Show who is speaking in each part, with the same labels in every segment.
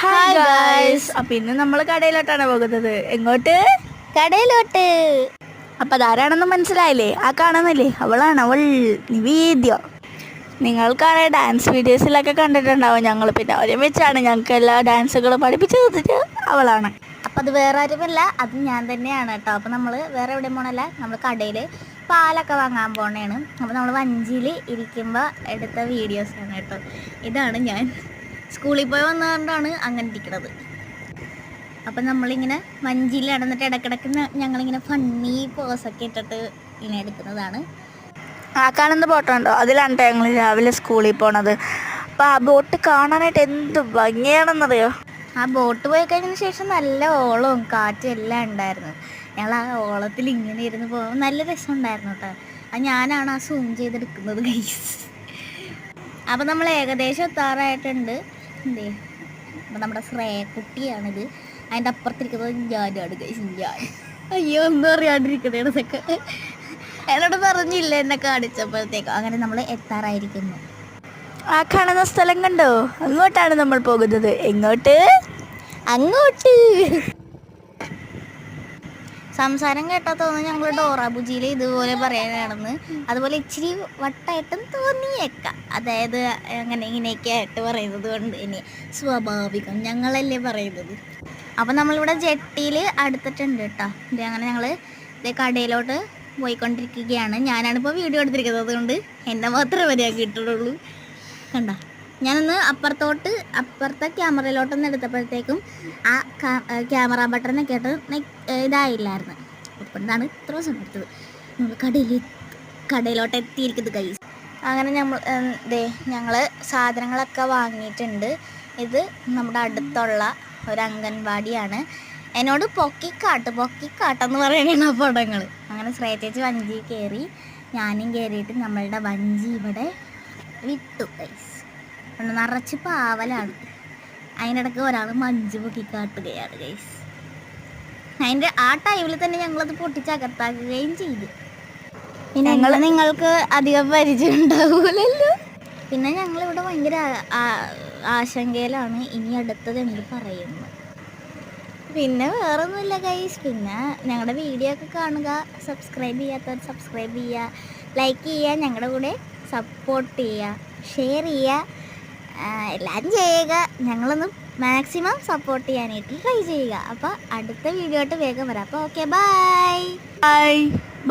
Speaker 1: Hi guys. അപ്പം ഇന്ന് നമ്മൾ കടയിലോട്ടാണ് പോകുന്നത്. എങ്ങോട്ട്?
Speaker 2: കടയിലോട്ട്.
Speaker 1: അപ്പം അതാരാണെന്ന് മനസ്സിലായില്ലേ? ആ കാണുന്നില്ലേ, അവൾ നിവേദ്യ. നിങ്ങൾക്കാണ് ഡാൻസ് വീഡിയോസിലൊക്കെ കണ്ടിട്ടുണ്ടാവും. ഞങ്ങൾ പിന്നെ ഒരുമിച്ചാണ് ഞങ്ങൾക്ക് എല്ലാ ഡാൻസുകളും പഠിപ്പിച്ചു തന്നിട്ട് അവളാണ്.
Speaker 2: അപ്പം അത് വേറെ ആരുമല്ല, അത് ഞാൻ തന്നെയാണ് കേട്ടോ. അപ്പം നമ്മൾ വേറെ എവിടെയും പോകണല്ല, നമ്മൾ കടയിൽ പാലൊക്കെ വാങ്ങാൻ പോണേണ്. അപ്പോൾ നമ്മൾ വഞ്ചിയിൽ ഇരിക്കുമ്പോൾ എടുത്ത വീഡിയോസാണ് കേട്ടോ. ഇതാണ് ഞാൻ സ്കൂളിൽ പോയി വന്നുകൊണ്ടാണ് അങ്ങനെ ഇരിക്കുന്നത്. അപ്പം നമ്മളിങ്ങനെ വഞ്ചിയിൽ നടന്നിട്ട് ഇടയ്ക്കിടയ്ക്ക് ഞങ്ങളിങ്ങനെ ഫണ്ണി പോസൊക്കെ ഇട്ടിട്ട് ഇങ്ങനെ എടുക്കുന്നതാണ്.
Speaker 1: ആ കാണുന്ന ബോട്ട് ഉണ്ടോ? അതിലാണ് ഞങ്ങൾ രാവിലെ സ്കൂളിൽ പോണത്. അപ്പം ആ ബോട്ട് കാണാനായിട്ട് എന്ത് ഭംഗിയാണെന്നറിയോ.
Speaker 2: ആ ബോട്ട് പോയി കഴിഞ്ഞതിന് ശേഷം നല്ല ഓളവും കാറ്റും എല്ലാം ഉണ്ടായിരുന്നു. ഞങ്ങൾ ആ ഓളത്തിൽ ഇങ്ങനെ ഇരുന്ന് പോകുമ്പോൾ നല്ല രസമുണ്ടായിരുന്നു കേട്ടോ. അത് ഞാനാണ് ആ സൂം ചെയ്തെടുക്കുന്നത് ഗൈസ്. അപ്പം നമ്മൾ ഏകദേശം എത്താറായിട്ടുണ്ട്. എന്തേ, അപ്പം നമ്മുടെ ശ്രേയക്കുട്ടിയാണിത്. അതിൻ്റെ അപ്പുറത്തിരിക്കുന്നത് ഞാനാണ് ഗൈസ്. ഞാൻ അയ്യോ ഒന്നും അറിയാണ്ടിരിക്കുന്നതാണ് ഇതൊക്കെ. എന്നോട് പറഞ്ഞില്ല എന്നെ കാണിച്ചപ്പോഴത്തേക്കും. അങ്ങനെ നമ്മൾ എത്താറായിരിക്കുന്നു.
Speaker 1: ആ കാണുന്ന സ്ഥലം കണ്ടോ? അങ്ങോട്ടാണ് നമ്മൾ പോകുന്നത്. എങ്ങോട്ട്?
Speaker 2: അങ്ങോട്ട്. സംസാരം കേട്ടാൽ തോന്നുന്നു ഞങ്ങൾ ഡോറാബുജിയിൽ ഇതുപോലെ പറയാനാണെന്ന്. അതുപോലെ ഇച്ചിരി വട്ടായിട്ടും തോന്നിയേക്കാം. അതായത് അങ്ങനെ ഇങ്ങനെയൊക്കെ ആയിട്ട് പറയുന്നത് കൊണ്ട് ഇനി സ്വാഭാവികം, ഞങ്ങളല്ലേ പറയുന്നത്. അപ്പം നമ്മളിവിടെ ജെട്ടിയിൽ അടുത്തിട്ടുണ്ട് കേട്ടോ. അങ്ങനെ ഞങ്ങൾ കടയിലോട്ട് പോയിക്കൊണ്ടിരിക്കുകയാണ്. ഞാനാണിപ്പോൾ വീഡിയോ എടുത്തിരിക്കുന്നത്, അതുകൊണ്ട് എന്നെ മാത്രമേ വരെയാക്കിയിട്ടുള്ളൂ. കണ്ട, ഞാനൊന്ന് അപ്പുറത്തെ ക്യാമറയിലോട്ടൊന്ന് എടുത്തപ്പോഴത്തേക്കും ആ ക്യാമറ ബട്ടണെ കേട്ട് ഇതായില്ലായിരുന്നു. അപ്പോഴാണ് ഇത്ര സമയം എടുത്തത്. നമ്മൾ കടയിലോട്ട് എത്തിയിരിക്കുന്നത് കൈസ്. അങ്ങനെ ഞങ്ങൾ സാധനങ്ങളൊക്കെ വാങ്ങിയിട്ടുണ്ട്. ഇത് നമ്മുടെ അടുത്തുള്ള ഒരു അംഗൻവാടിയാണ്. എന്നോട് പൊക്കിക്കാട്ടെന്ന് പറയണ ആ പടങ്ങൾ. അങ്ങനെ ശ്രേയ ചേച്ചി വഞ്ചി കയറി, ഞാനും കയറിയിട്ട് നമ്മളുടെ വഞ്ചി ഇവിടെ വിട്ടു ഗൈസ്. നിറച്ച് പാവലാണ്. അതിനിടയ്ക്ക് ഒരാൾ മഞ്ച് പൊക്കിക്കാട്ടുകയാണ് ഗൈസ്. അതിൻ്റെ ആ ടൈമിൽ തന്നെ ഞങ്ങളത് പൊട്ടിച്ചകത്താക്കുകയും ചെയ്തു. പിന്നെ നിങ്ങൾക്ക് അധികം പരിചയം ഉണ്ടാവൂലല്ലോ. പിന്നെ ഞങ്ങളിവിടെ ഭയങ്കര ആശങ്കയിലാണ് ഇനി അടുത്തത് എന്ത് പറയുന്നു. പിന്നെ വേറൊന്നുമില്ല ഗൈസ്. പിന്നെ ഞങ്ങളുടെ വീഡിയോ ഒക്കെ കാണുക, സബ്സ്ക്രൈബ് ചെയ്യാത്തവർ സബ്സ്ക്രൈബ് ചെയ്യുക, ലൈക്ക് ചെയ്യുക, ഞങ്ങളുടെ കൂടെ സപ്പോർട്ട് ചെയ്യുക, ഷെയർ ചെയ്യുക, എല്ലാവരും ചെയ്യുക. ഞങ്ങളൊന്ന് മാക്സിമം സപ്പോർട്ട് ചെയ്യാനായിട്ട് ട്രൈ ചെയ്യുക. അപ്പോൾ അടുത്ത വീഡിയോ ആയിട്ട് വേഗം വരാം. അപ്പോൾ okay, bye.
Speaker 1: Bye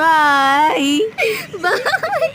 Speaker 1: bye by.